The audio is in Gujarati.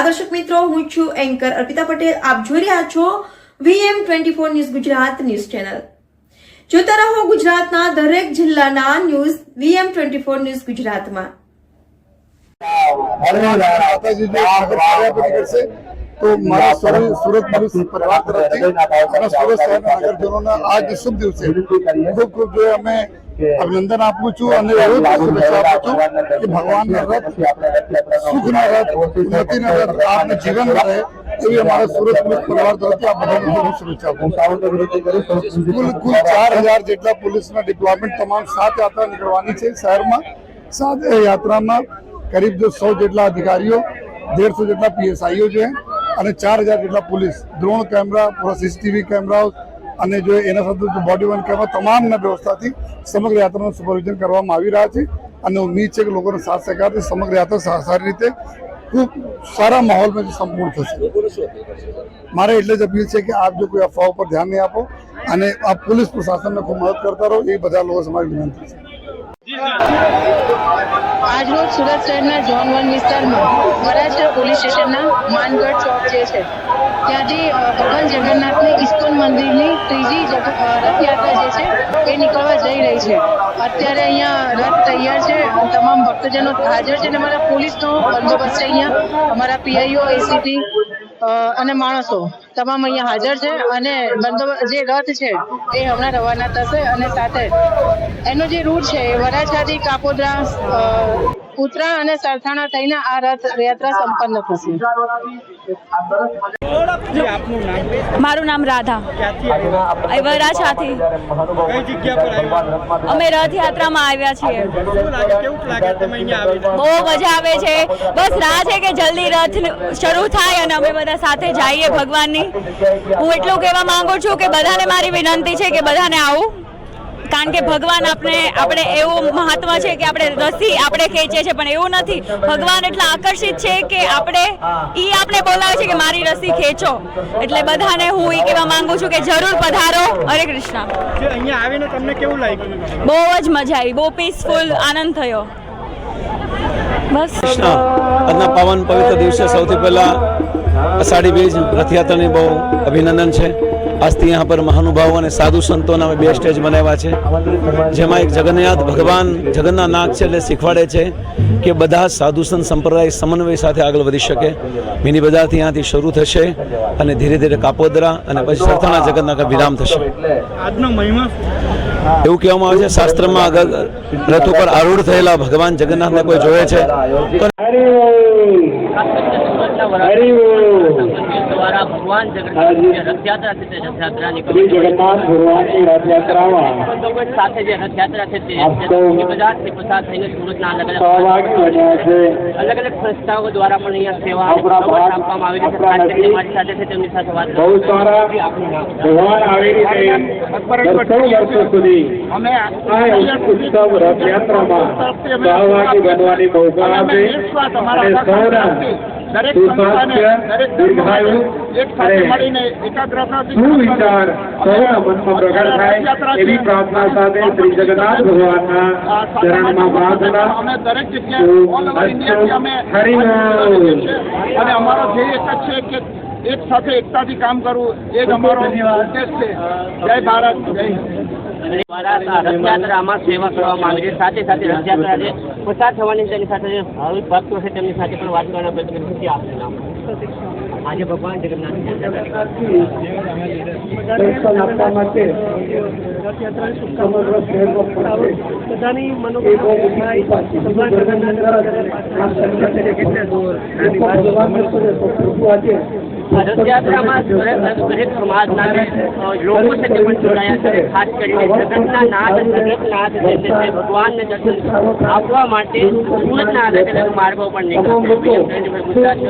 નમસ્કાર દર્શક મિત્રો, હું છું એન્કર અર્પિતા પટેલ। આપ જોઈ રહ્યા છો VM24 news Gujarat news channel. જોતા રહો ગુજરાતના દરેક જિલ્લાના ન્યૂઝ VM24 ન્યૂઝ ગુજરાતમાં। तो मारा सूरत पुलिस परिवार तरफ सूरत शहर नगरजनों आज शुभ दिवस खूब खूब जो हमें अभिनंदन आपू छू शुभेच्छा आपू छू कि भगवान रथ सुख न रथ उन्नति न रथ आपने जीवन में रहे ये हमारा सूरत पुलिस परिवार तरफ आप बधाई शुभेच्छा कुल 4000 जेटला पुलिस डिप्लॉयमेंट तमाम 7 यात्रा निकलवानी है शहर में। 7 यात्रा में करीब जो 100 जेटला अधिकारियों 150 जेटला PSIओ जो है અને 4000 જેટલા પોલીસ ડ્રોન કેમેરા પૂરા સીસીટીવી કેમેરાઓ અને જો એના સાથે જો બોડી વન કેમેરા તમામના વ્યવસ્થાથી સમગ્ર યાત્રાનું સુપરવિઝન કરવામાં આવી રહ્યા છે અને ઉમ્મીદ છે કે લોકોનો સાથ સહકારથી સમગ્ર યાત્રા સારી રીતે ખૂબ સારા માહોલમાં સંપૂર્ણ થશે। મારે એટલે જ અપીલ છે કે આપ જો કોઈ અફવાઓ પર ધ્યાન નહીં આપો અને આપ પોલીસ પ્રશાસનને ખૂબ મદદ કરતા રહો એ બધા લોકો મારી વિનંતી છે। आज रोज सूरत शहर जोन 1 विस्तार में वराछा पुलिस स्टेशन मानगढ़ चौक जे छे त्याथी भगवान जगन्नाथ ने इस्कोन मंदिर ની ત્રીજી રથયાત્રા જે છે એ નીકળવા જઈ રહી છે। અત્યારે અહીંયા રથ તૈયાર છે, તમામ ભક્તજનો હાજર છે અને અમારા પોલીસનો બંદોબસ્ત છે। અહીંયા અમારા PIO ACP અને માણસો તમામ અહીંયા હાજર છે અને બંદોબસ્ત જે રથ છે એ હમણાં રવાના થશે અને સાથે એનો જે રૂટ છે વરાછાથી કાપોદ્રા ઉત્તરા અને સરથાણા થઈને આ રથ યાત્રા સંપન્ન થશે। મારું નામ રાધા, વરાછાથી। અમે રથયાત્રામાં આવ્યા છીએ। બહુ મજા આવે છે, બસ રાહ છે કે જલ્દી રથ શરૂ થાય અને અમે બધા સાથે જઈએ ભગવાનની। હું એટલું કહેવા માંગુ છું કે બધાને મારી વિનંતી છે કે બધાને આવું, કારણ કે ભગવાન આપણે એવું મહાત્મા છે કે આપણે રસી આપણે ખેંચીએ છીએ પણ એવું નથી। ભગવાન એટલા આકર્ષિત છે કે આપણે બોલાવે છે કે મારી રસી ખેંચો, એટલે બધાને હું એ કહેવા માંગુ છું કે જરૂર પધારો। હરે કૃષ્ણ। અહીંયા આવીને તમને કેવું લાગ્યું? બહુ જ મજા આવી, બહુ પીસફુલ આનંદ થયો। બસ આજના પાવન પવિત્ર દિવસે સૌથી પહેલા અષાઢી બીજ રથયાત્રાની બહુ અભિનંદન છે। આજથી यहाँ पर महानुभाव અને સાધુ સંતોના બે સ્ટેજ બનાવ્યા છે, જેમાં એક જગન્નાથ ભગવાન જગન્નાથ નાગ છે એટલે શીખવાડે છે કે બધા સાધુ સંત સંપ્રદાય સમન્વય સાથે આગળ વધી શકે। મિની બજારથી અહીંયાથી શરૂ થશે અને ધીરે ધીરે કાપોદ્રા અને પછી સરથાણા જગન્નાથ વિરામ થશે। આજનો મહિમા એવું કહેવામાં આવે છે શાસ્ત્રમાં આગળ રથ ઉપર આરૂઢ થયેલા ભગવાન જગન્નાથને કોઈ જોવે છે તો भगवान जगन्नाथ रथयात्रा अलग अलग संस्थाओं द्वारा सेवा सुविचार સૌના મનમાં પ્રગટ થાય એવી પ્રાર્થના સાથે શ્રી જગન્નાથ ભગવાનના ચરણમાં પ્રાર્થના। અમે દરેક જગ્યાએ ઓલ ઓવર ઇન્ડિયાથી અમે અને અમારો ધ્યેય એક જ છે કે એક સાથે એકતાથી કામ કરવું, એ જ અમારો ઉદ્દેશ છે। જય ભારત, જય રથયાત્રામાં સેવા કરવા માંગે છે, સાથે સાથે રથયાત્રા જે પસાર થવાની તેની સાથે જે ભાવિક ભક્તો છે તેમની સાથે પણ વાત કરવાનો પ્રયત્ન કરીશું। આપનું નામ? આજે ભગવાન જગન્નાથ બધાની રથયાત્રામાં દરેક સમાજના લોકો છે તે પણ જોડાયા છે। ખાસ કરીને જગતના નાથ ભગવાનને દર્શન આપવા માટે સુરતના અલગ અલગ માર્ગો પર નીકળ્યા છે।